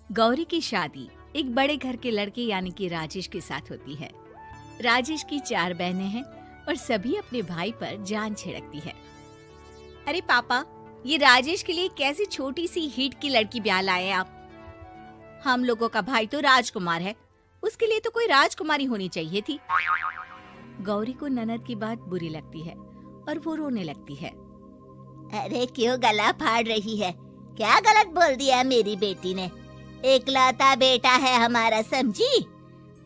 गौरी की शादी एक बड़े घर के लड़के यानी कि राजेश के साथ होती है। राजेश की 4 बहनें हैं और सभी अपने भाई पर जान छिड़कती है। अरे पापा, ये राजेश के लिए कैसी छोटी सी हिट की लड़की ब्याह लाए आप? हम लोगों का भाई तो राजकुमार है, उसके लिए तो कोई राजकुमारी होनी चाहिए थी। गौरी को ननद की बात बुरी लगती है और वो रोने लगती है। अरे क्यों गला फाड़ रही है? क्या गलत बोल दिया मेरी बेटी ने? एकलौता बेटा है हमारा, समझी?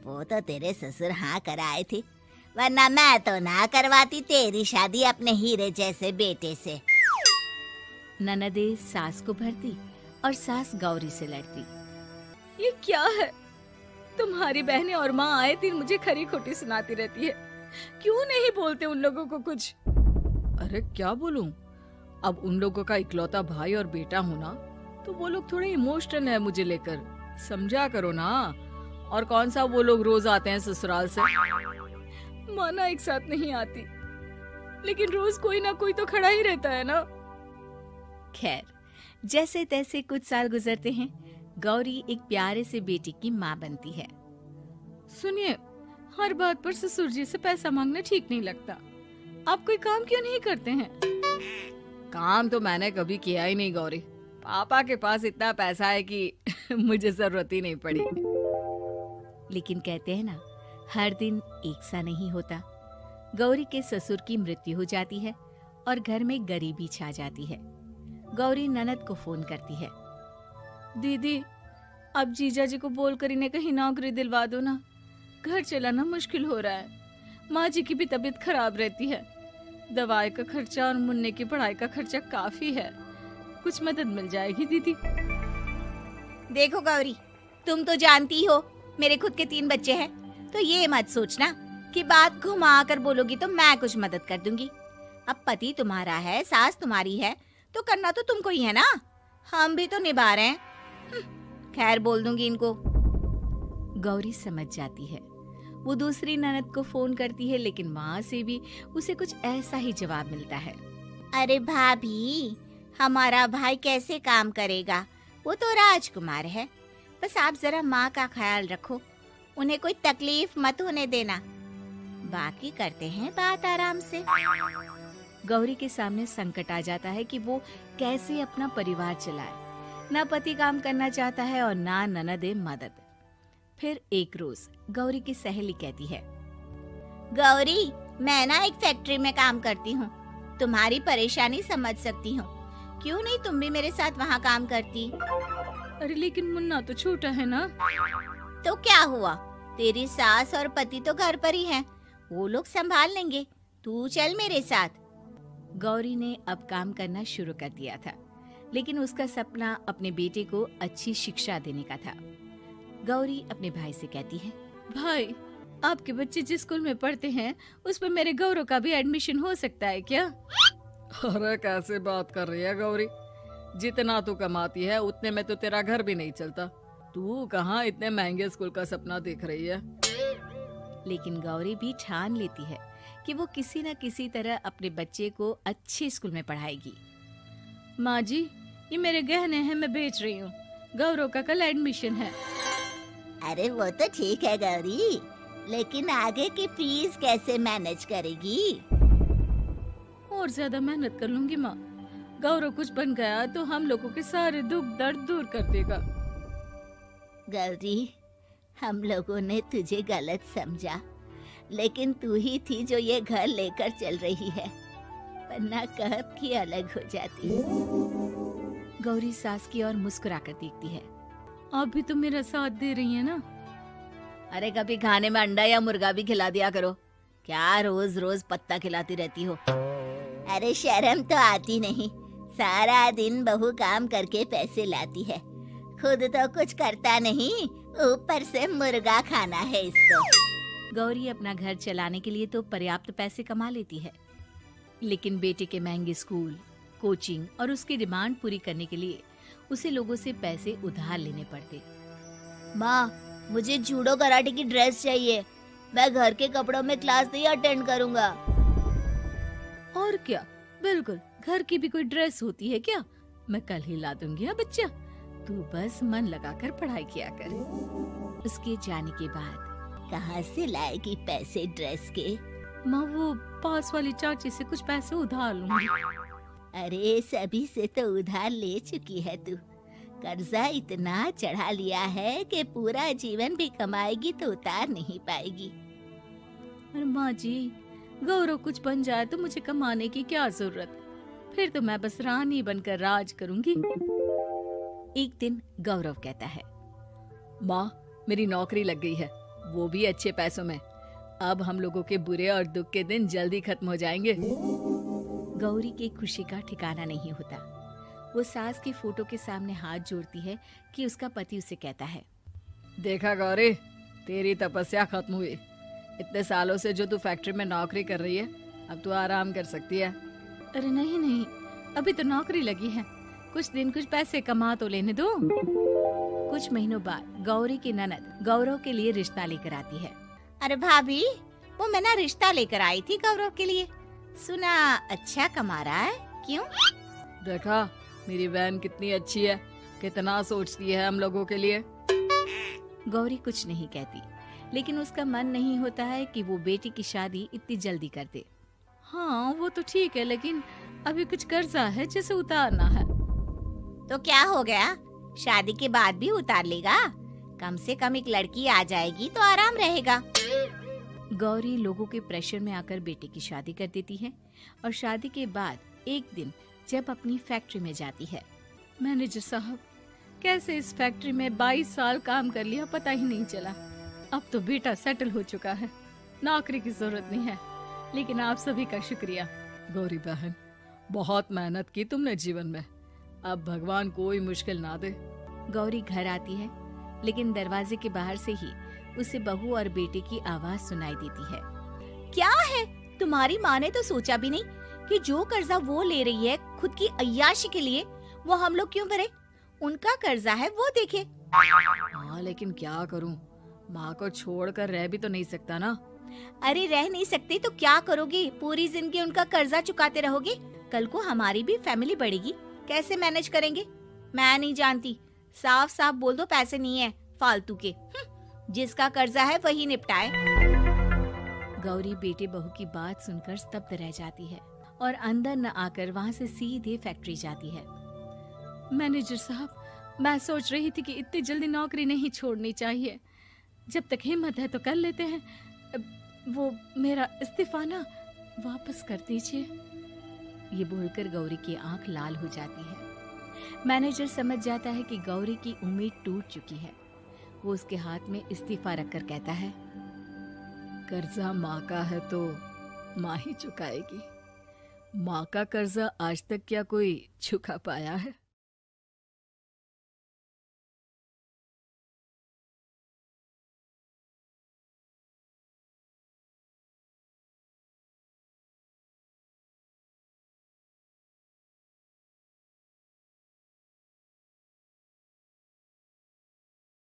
वो तो तेरे ससुर हाँ कराए थे, वरना मैं तो ना करवाती तेरी शादी अपने हीरे जैसे बेटे से। ननदे सास को भरती और सास गौरी से लड़ती। ये क्या है? तुम्हारी बहनें और माँ आए दिन मुझे खरी खोटी सुनाती रहती है। क्यों नहीं बोलते उन लोगों को कुछ? अरे क्या बोलूं? अब उन लोगों का इकलौता भाई और बेटा होना, तो वो लोग थोड़े इमोशनल है मुझे लेकर, समझा करो ना। और कौन सा वो लोग रोज आते हैं ससुराल से? माना एक साथ नहीं आती, लेकिन रोज कोई ना कोई तो खड़ा ही रहता है ना। खैर, जैसे तैसे कुछ साल गुजरते हैं। गौरी एक प्यारे से बेटी की माँ बनती है। सुनिए, हर बात पर ससुर जी से पैसा मांगना ठीक नहीं लगता। आप कोई काम क्यों नहीं करते हैं? काम तो मैंने कभी किया ही नहीं गौरी। पापा के पास इतना पैसा है कि मुझे जरूरत ही नहीं पड़ी। लेकिन कहते हैं ना, हर दिन एक सा नहीं होता। गौरी के ससुर की मृत्यु हो जाती है और घर में गरीबी छा जाती है। गौरी ननद को फोन करती है। दीदी, अब जीजा जी को बोलकर इन्हें कहीं नौकरी दिलवा दो ना। घर चलाना मुश्किल हो रहा है। माँ जी की भी तबीयत खराब रहती है। दवाई का खर्चा और मुन्ने की पढ़ाई का खर्चा काफी है। कुछ मदद मिल जाएगी दीदी। देखो गौरी, तुम तो जानती हो मेरे खुद के 3 बच्चे हैं, तो ये मत सोचना कि बात घुमा कर बोलोगी तो मैं कुछ मदद कर दूंगी। अब पति तुम्हारा है, सास तुम्हारी है, तो करना तो तुमको ही है ना। हम भी तो निभा रहे हैं। खैर, बोल दूंगी इनको। गौरी समझ जाती है। वो दूसरी ननद को फोन करती है, लेकिन माँ से भी उसे कुछ ऐसा ही जवाब मिलता है। अरे भाभी, हमारा भाई कैसे काम करेगा? वो तो राजकुमार है। बस आप जरा माँ का ख्याल रखो, उन्हें कोई तकलीफ मत होने देना। बाकी करते हैं बात आराम से। गौरी के सामने संकट आ जाता है कि वो कैसे अपना परिवार चलाए। ना पति काम करना चाहता है और ना ननदे मदद। फिर एक रोज गौरी की सहेली कहती है, गौरी, मैं ना एक फैक्ट्री में काम करती हूँ, तुम्हारी परेशानी समझ सकती हूँ। क्यों नहीं तुम भी मेरे साथ वहाँ काम करती? अरे लेकिन मुन्ना तो छोटा है ना। तो क्या हुआ, तेरी सास और पति तो घर पर ही हैं, वो लोग संभाल लेंगे। तू चल मेरे साथ। गौरी ने अब काम करना शुरू कर दिया था, लेकिन उसका सपना अपने बेटे को अच्छी शिक्षा देने का था। गौरी अपने भाई से कहती है, भाई, आपके बच्चे जिस स्कूल में पढ़ते हैं उस पर मेरे गौरव का भी एडमिशन हो सकता है क्या? अरे कैसे बात कर रही है गौरी? जितना तू कमाती है उतने में तो तेरा घर भी नहीं चलता। तू कहाँ इतने महंगे स्कूल का सपना देख रही है? लेकिन गौरी भी ठान लेती है कि वो किसी न किसी तरह अपने बच्चे को अच्छे स्कूल में पढ़ाएगी। माँ जी, ये मेरे गहने हैं, मैं बेच रही हूँ। गौरव का कल एडमिशन है। अरे वो तो ठीक है गौरी, लेकिन आगे की फीस कैसे मैनेज करेगी? और ज्यादा मेहनत कर लूंगी माँ। गौरव कुछ बन गया तो हम लोगों के सारे दुख दर्द दूर कर देगा। गौरी, हम लोगों ने तुझे गलत समझा, लेकिन तू ही थी जो ये घर लेकर चल रही है, वरना कब की अलग हो जाती। गौरी सास की ओर मुस्कुराकर देखती है। आप भी तो मेरा साथ दे रही हैं ना। अरे कभी खाने में अंडा या मुर्गा भी खिला दिया करो। क्या रोज रोज पत्ता खिलाती रहती हो? अरे शर्म तो आती नहीं, सारा दिन बहू काम करके पैसे लाती है, खुद तो कुछ करता नहीं, ऊपर से मुर्गा खाना है इसको। गौरी अपना घर चलाने के लिए तो पर्याप्त पैसे कमा लेती है, लेकिन बेटे के महंगे स्कूल, कोचिंग और उसकी डिमांड पूरी करने के लिए उसे लोगों से पैसे उधार लेने पड़ते। माँ, मुझे जूडो कराटे की ड्रेस चाहिए, मैं घर के कपड़ों में क्लास नहीं अटेंड करूँगा। और क्या, बिल्कुल, घर की भी कोई ड्रेस होती है क्या? मैं कल ही ला दूंगी। हाँ बच्चा, तू बस मन लगाकर पढ़ाई किया कर। उसके जाने के बाद कहाँ से लाएगी पैसे ड्रेस के? माँ वो पास वाली चाची से कुछ पैसे उधार लूंगी। अरे सभी से तो उधार ले चुकी है तू। कर्जा इतना चढ़ा लिया है कि पूरा जीवन भी कमाएगी तो उतार नहीं पाएगी। अरे माँ जी, गौरव कुछ बन जाए तो मुझे कमाने की क्या जरूरत, फिर तो मैं बस रानी बनकर राज करूंगी। एक दिन गौरव कहता है, माँ मेरी नौकरी लग गई है, वो भी अच्छे पैसों में। अब हम लोगों के बुरे और दुख के दिन जल्दी खत्म हो जाएंगे। गौरी की खुशी का ठिकाना नहीं होता। वो सास की फोटो के सामने हाथ जोड़ती है कि उसका पति उसे कहता है, देखा गौरी, तेरी तपस्या खत्म हुई। इतने सालों से जो तू फैक्ट्री में नौकरी कर रही है, अब तू आराम कर सकती है। अरे नहीं नहीं, अभी तो नौकरी लगी है, कुछ दिन कुछ पैसे कमा तो लेने दो। कुछ महीनों बाद गौरी की ननद गौरव के लिए रिश्ता लेकर आती है। अरे भाभी, वो मैं ना रिश्ता लेकर आई थी गौरव के लिए। सुना अच्छा कमा रहा है, क्यों? देखा मेरी बहन कितनी अच्छी है, कितना सोचती है हम लोगों के लिए। गौरी कुछ नहीं कहती, लेकिन उसका मन नहीं होता है कि वो बेटी की शादी इतनी जल्दी कर दे। हाँ वो तो ठीक है, लेकिन अभी कुछ कर्जा है जिसे उतारना है। तो क्या हो गया, शादी के बाद भी उतार लेगा। कम से कम एक लड़की आ जाएगी तो आराम रहेगा। गौरी लोगों के प्रेशर में आकर बेटे की शादी कर देती है और शादी के बाद एक दिन जब अपनी फैक्ट्री में जाती है, मैनेजर साहब, कैसे इस फैक्ट्री में 22 साल काम कर लिया पता ही नहीं चला। अब तो बेटा सेटल हो चुका है, नौकरी की जरूरत नहीं है। लेकिन आप सभी का शुक्रिया। गौरी बहन, बहुत मेहनत की तुमने जीवन में, अब भगवान कोई मुश्किल ना दे। गौरी घर आती है, लेकिन दरवाजे के बाहर से ही उसे बहू और बेटे की आवाज सुनाई देती है। क्या है, तुम्हारी माँ ने तो सोचा भी नहीं कि जो कर्जा वो ले रही है खुद की अय्याशी के लिए, वो हम लोग क्यों भरे? उनका कर्जा है वो देखे। हाँ लेकिन क्या करूँ, माँ को छोड़कर रह भी तो नहीं सकता ना। अरे रह नहीं सकते तो क्या करोगे? पूरी जिंदगी उनका कर्जा चुकाते रहोगे? कल को हमारी भी फैमिली बढ़ेगी, कैसे मैनेज करेंगे? मैं नहीं जानती, साफ साफ बोल दो पैसे नहीं है फालतू के। जिसका कर्जा है वही निपटाए। गौरी बेटे बहू की बात सुनकर स्तब्ध रह जाती है और अंदर न आकर वहाँ से सीधे फैक्ट्री जाती है। मैनेजर साहब, मैं सोच रही थी कि इतनी जल्दी नौकरी नहीं छोड़नी चाहिए, जब तक हिम्मत है तो कर लेते हैं। वो मेरा इस्तीफा ना वापस कर दीजिए। ये बोलकर गौरी की आंख लाल हो जाती है। मैनेजर समझ जाता है कि गौरी की उम्मीद टूट चुकी है। वो उसके हाथ में इस्तीफा रखकर कहता है, कर्जा माँ का है तो माँ ही चुकाएगी। माँ का कर्जा आज तक क्या कोई चुका पाया है?